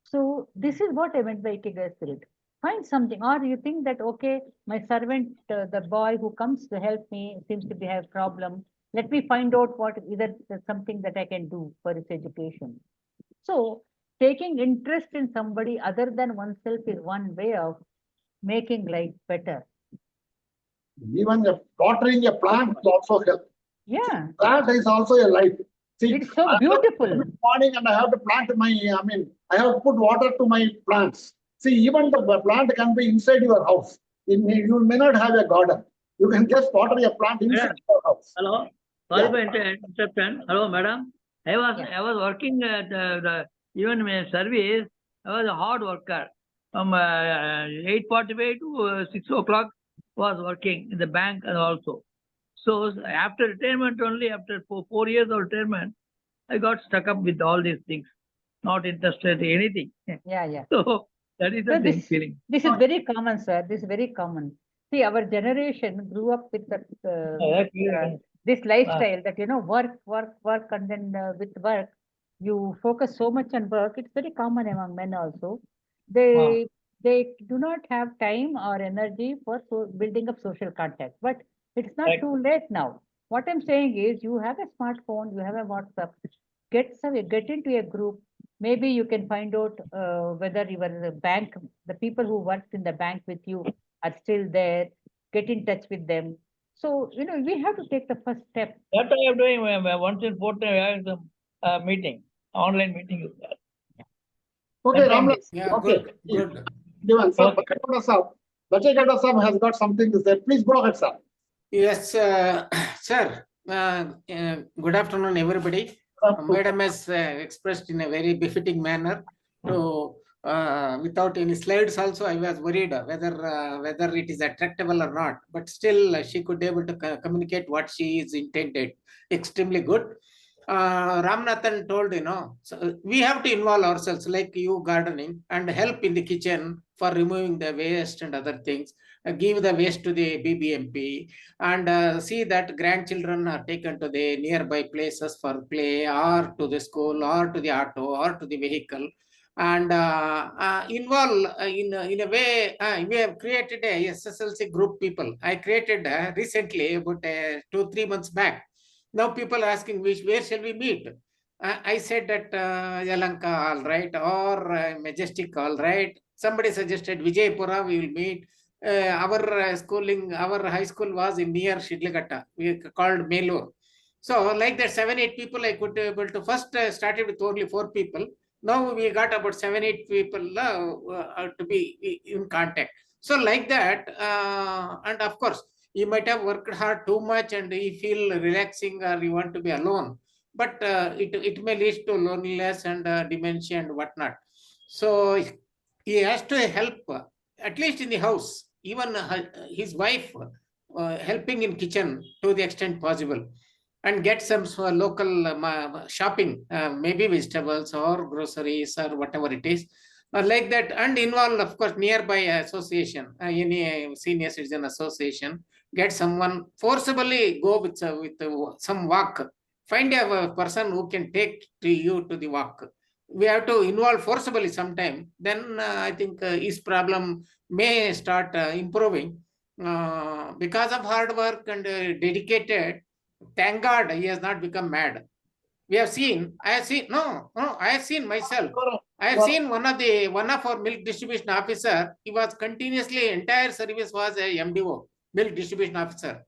So this is what I meant by Ikigai spirit. Find something, or you think that, okay, my servant, the boy who comes to help me seems to have a problem. Let me find out what either something that I can do for his education. So taking interest in somebody other than oneself is one way of making life better. Even watering a plant will also help. Yeah. Plant is also a life. See, it's so beautiful. Morning and I have to plant I have to put water to my plants. See, even the plant can be inside your house. You may not have a garden. You can just water your plant inside your house. Hello. Sorry for interruption. Hello, madam. I was working at the even service. I was a hard worker. From 8:45 to 6 o'clock was working in the bank and also. So after retirement, only after 4 years of retirement, I got stuck up with all these things, not interested in anything. Yeah, yeah. So that is the So thing, this, feeling. this is very common, sir. This is very common. See, our generation grew up with that, this lifestyle that, work, work, work, and then with work, you focus so much on work. It's very common among men also. They do not have time or energy for building up social contact. But it's not Right. too late now. What I'm saying is, you have a smartphone, you have a WhatsApp. Get into a group. Maybe you can find out whether your bank, the people who worked in the bank with you are still there. Get in touch with them. So, we have to take the first step. That I am doing once in fortnight. I have some meeting, online meeting. Okay, That time Ramnath. is- Yeah, Okay. good. Given, sir, Okay. Bachegada sir has got something to say. Please go ahead, sir. Yes, sir. Good afternoon, everybody. Madam has expressed in a very befitting manner. So, without any slides, also I was worried whether it is attractable or not. But still, she could able to communicate what she is intended. Extremely good. Ramnathan told, so we have to involve ourselves, like you gardening, and help in the kitchen for removing the waste and other things. Give the waste to the BBMP, and see that grandchildren are taken to the nearby places for play, or to the school, or to the auto, or to the vehicle, and involve in a way. We have created a SSLC group people. I created recently, about 2-3 months back. Now people are asking where shall we meet? I said that Yalanka, all right, or Majestic, all right. Somebody suggested Vijaypura, we will meet. Our schooling, our high school was in near Shidlaghatta. We called Melur. So like that, 7-8 people I could able to first started with only 4 people. Now we got about 7-8 people to be in contact. So like that, and of course, you might have worked hard too much and you feel relaxing or you want to be alone, but it may lead to loneliness and dementia and whatnot. So he has to help, at least in the house, even his wife helping in kitchen to the extent possible, and get some local shopping, maybe vegetables or groceries or whatever it is, like that, and involve, of course, nearby association, any senior citizen association. Get someone, forcibly go with some walk. Find a person who can take to you to the walk. We have to involve forcibly sometime. Then I think his problem may start improving. Because of hard work and dedicated, thank God he has not become mad. We have seen, I have seen, no, I have seen myself. I have seen one of our milk distribution officer. He was continuously, entire service was a MDO, milk distribution officer.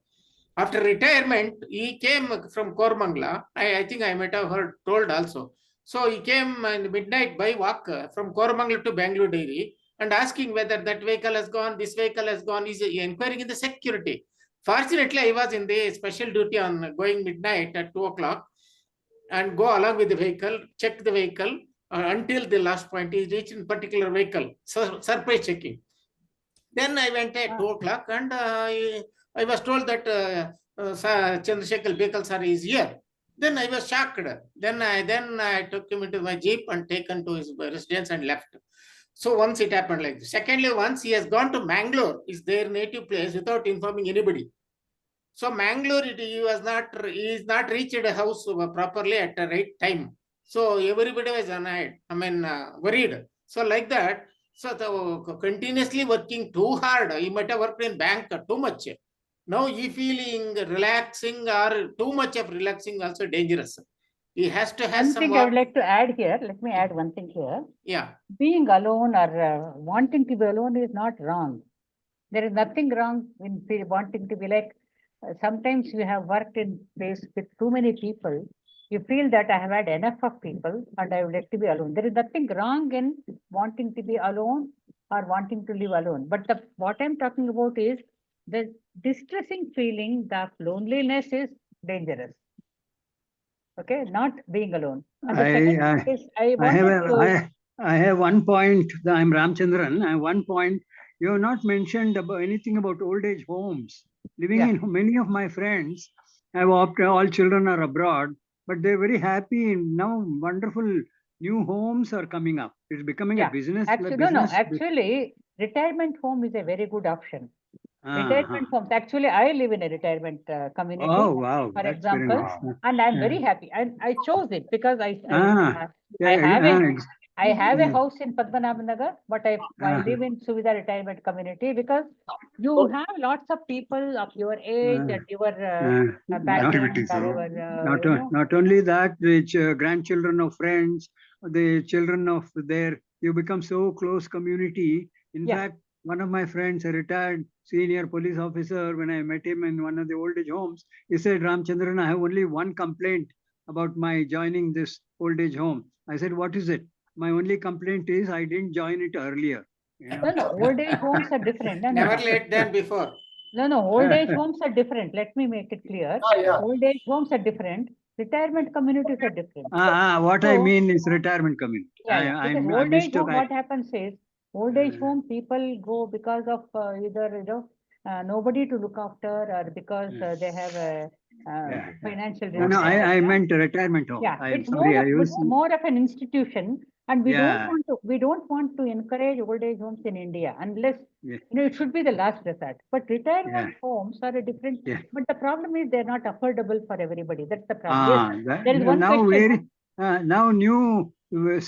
After retirement, he came from Kormangla. I think I might have told also. So he came in midnight by walk from Kormangla to Bangalore Dairy and asking whether that vehicle has gone, this vehicle has gone. He's inquiring in the security. Fortunately, I was in the special duty on going midnight at 2 o'clock and go along with the vehicle, check the vehicle until the last point. He reached in particular vehicle. So surprise checking. Then I went at 2 o'clock and I was told that Chandrasekhar Bekal sir is here. Then I was shocked. Then I took him into my jeep and taken to his residence and left. So once it happened like this. Secondly, once he has gone to Bangalore, is their native place, without informing anybody. So Bangalore, he is not reached a house properly at the right time. So everybody was annoyed. Worried. So like that. So the continuously working too hard. He might have worked in bank too much. Now he feeling relaxing, or too much of relaxing also dangerous. He has to have One some thing I would work. like to add here, let me add one thing here. Yeah. Being alone or wanting to be alone is not wrong. There is nothing wrong in wanting to be like, sometimes you have worked in place with too many people. You feel that I have had enough of people and I would like to be alone. There is nothing wrong in wanting to be alone or wanting to live alone. But what I'm talking about is the distressing feeling that loneliness is dangerous. Okay, not being alone. And the second thing is, I I have wanted to. I have one point. I'm Ramchandran. I have one point. You have not mentioned about anything about old age homes. Living Yeah. in many of my friends have opted, all children are abroad, but they're very happy. And now wonderful new homes are coming up. It's becoming a Yeah. business. Actually, no. Actually, retirement home is a very good option. Retirement homes. Actually, I live in a retirement community. Oh, wow. For That's very example, nice. and I'm very happy. I chose it because I have a house in Padmanabhanagar, but I live in Suvidha Retirement Community because you have lots of people of your age and your background. Not only that, the grandchildren of friends, the children of their, you become so close community. In Yeah. fact, one of my friends, a retired senior police officer, when I met him in one of the old age homes, he said, Ramchandran, I have only one complaint about my joining this old age home. I said, what is it? My only complaint is I didn't join it earlier. You know? No, old age homes are different. Never late than before. No, old age homes are different. Let me make it clear. Yeah. Old age homes are different. Retirement communities are different. What I So- mean is retirement community. Yeah. I Because old age mistook. home, what happens is, old age home people go because of either, nobody to look after or because they have a financial. No, I meant retirement home. Yeah, I'm it's sorry, I used. more of an institution, and we Yeah. don't want to encourage old age homes in India unless, Yeah. it should be the last resort. But retirement Yeah. homes are a different, Yeah. but the problem is they're not affordable for everybody. That's the problem. Yes, That- there is one now question. now new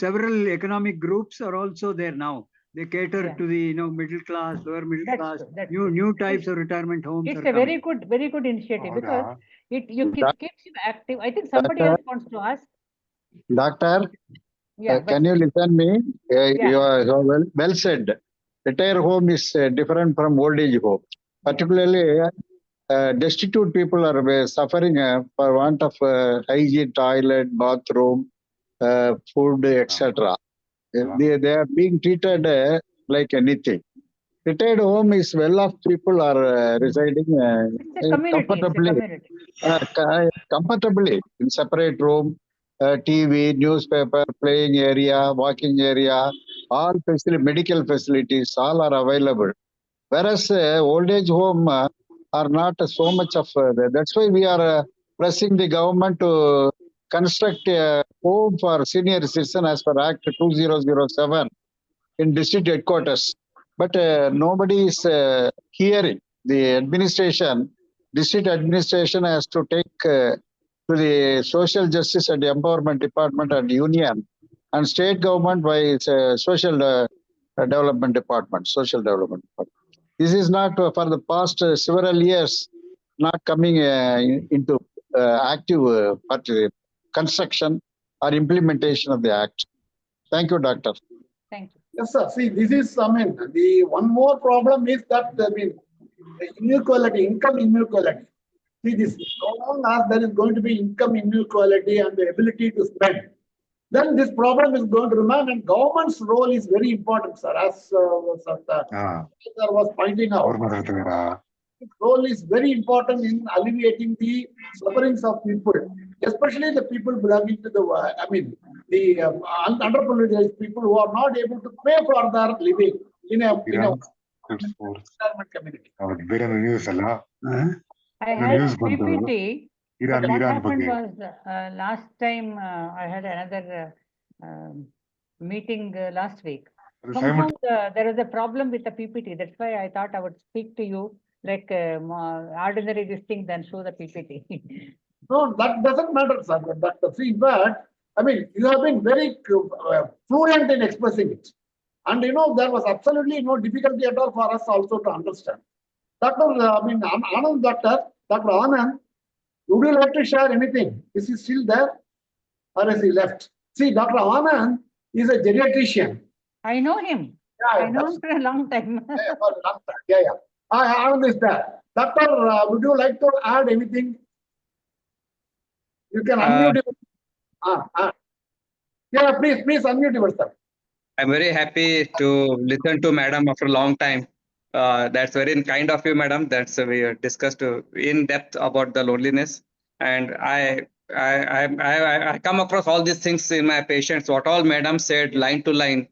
several economic groups are also there now. They cater Yeah. to the middle class, lower middle That's class. true, that's New true. new types of retirement homes It's are a coming. very good initiative because it keeps you active. I think somebody else wants to ask. Doctor, Yeah, can you listen me? Yeah. You are well said. Retire home is different from old age home. Particularly, destitute people are suffering for want of hygiene, toilet, bathroom, food, etc. They are being treated like anything. Retired home is well-off people are residing It's a community. comfortably. It's a community. Comfortably in separate room, TV, newspaper, playing area, walking area, all medical facilities, all are available. Whereas old age home are not so much of that's why we are pressing the government to construct a home for senior citizen as per Act 2007 in district headquarters. But nobody is hearing. The administration, district administration has to take to the social justice and empowerment department and union, and state government by its social development department, social development department. This is not for the past several years not coming into active construction or implementation of the act. Thank you, Doctor. Thank you. Yes, sir. See, this is, the one more problem is that, the inequality, income inequality. See, this, so long as there is going to be income inequality and the ability to spend, then this problem is going to remain, and government's role is very important, sir, as sir was pointing out. Its role is very important in alleviating the sufferings of people, especially the people belonging to the, the underprivileged people who are not able to pay for their living in a retirement community. I had a PPT. But what happened was last time I had another meeting last week. Somehow there was a problem with the PPT. That's why I thought I would speak to you like ordinary this thing, then show the PPT. No, that doesn't matter, sir. But see, but you have been very fluent in expressing it, and there was absolutely no difficulty at all for us also to understand. Dr. Anand, Dr. Anand, would you like to share anything? Is he still there, or has he left? See, Dr. Anand is a geriatrician. I know him. Yeah, I know him for a long time. for a long time. Yeah. Anand is there. Doctor, would you like to add anything? You can unmute yourself. Yeah, please unmute yourself. I'm very happy to listen to Madam after a long time. That's very kind of you, Madam. That's we discussed in depth about the loneliness, and I I come across all these things in my patients, what all madam said line to line.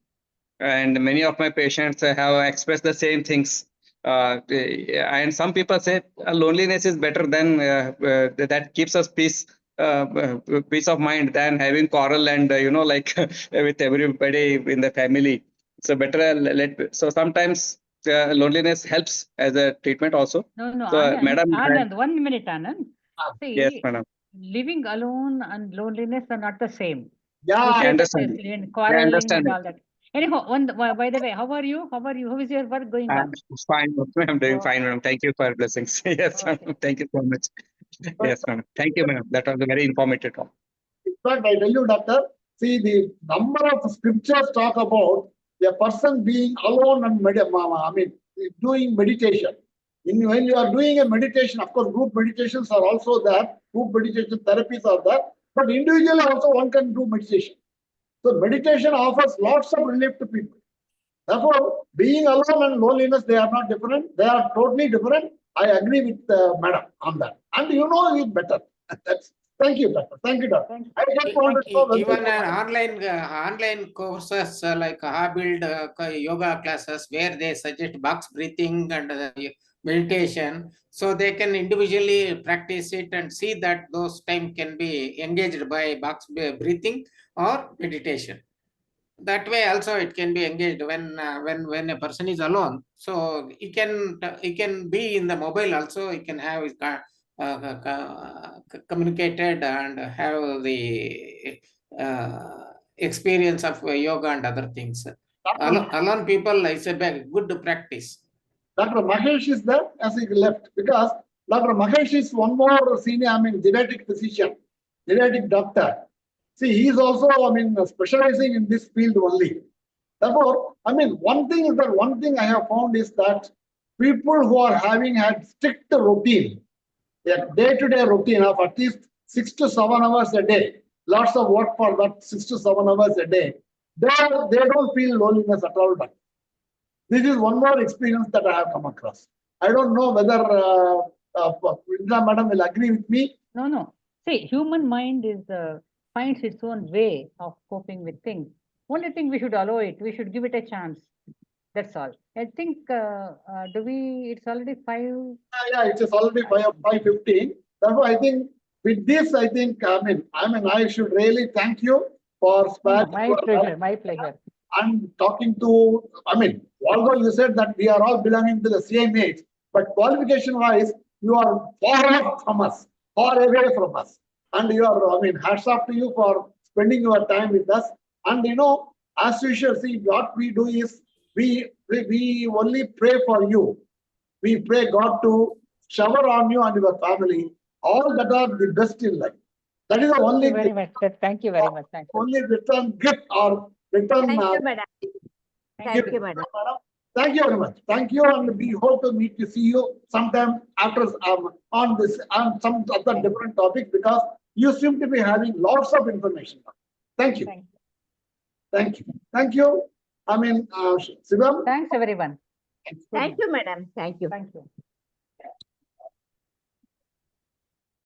And many of my patients have expressed the same things. And some people say loneliness is better than that keeps us peace of mind than having quarrel and like with everybody in the family. So better so sometimes loneliness helps as a treatment also. No, no, So madam, Anand, 1 minute, Anand. yes, See, madam. living alone and loneliness are not the same. Yeah, You I said understand. and quarreling and understand it. all that. Anyhow, by the way, how are you? How are you? How is your work going I'm on? fine. I'm doing Oh, fine, madam. Thank you for your blessings. Yes, okay. madam. Thank you so much. Yes, madam. Thank you, madam. That was a very informative talk. in fact, I tell you, doctor, see the number of scriptures talk about a person being alone and doing meditation. When you are doing a meditation, of course, group meditations are also there, group meditation therapies are there, but individually also one can do meditation. So meditation offers lots of relief to people. Therefore, being alone and loneliness, they are not different. They are totally different. I agree with madam on that. And you know it better. Thank you, doctor. Thank you, doctor. Thank you. I just wanted to know Even whether online courses like Build yoga classes where they suggest box breathing and meditation, so they can individually practice it and see that those time can be engaged by box breathing or meditation. That way also it can be engaged when a person is alone. So he can be in the mobile also. He can have his communicated and have the experience of yoga and other things. Alone people is a good practice. Dr. Mahesh is there as he left because Dr. Mahesh is one more senior, geriatric physician, geriatric doctor. See, he is also, specializing in this field only. Therefore, one thing I have found is that people who are having had strict routine, a day-to-day routine of at least 6 to 7 hours a day, lots of work for that 6 to 7 hours a day, they don't feel loneliness at all. But this is one more experience that I have come across. I don't know whether Indira madam will agree with me. No, no. See, human mind is finds its own way of coping with things. Only thing we should allow it. We should give it a chance. That's all. I think. It's already 5. Yeah, it is already 5:15. Therefore, I think with this, I should really thank you for sparing My pleasure. My pleasure. and talking to, although you said that we are all belonging to the same age, but qualification wise, you are far off from us, far away from us. And you are, hats off to you for spending your time with us. And as usual, see, what we do is we only pray for you. We pray God to shower on you and your family all that are the best in life. That is the only Thank you very much. Thank you very much. Thank you. only return gift or return. Thank you, madam. Thank you, madam. Thank you very much. Thank you, and we hope to see you sometime after on this on some other different topic because you seem to be having lots of information. Thank you. Thank you. Thank you. Thank you. Shivam. Thanks, everyone. Thank you, madam. Thank you. Thank you.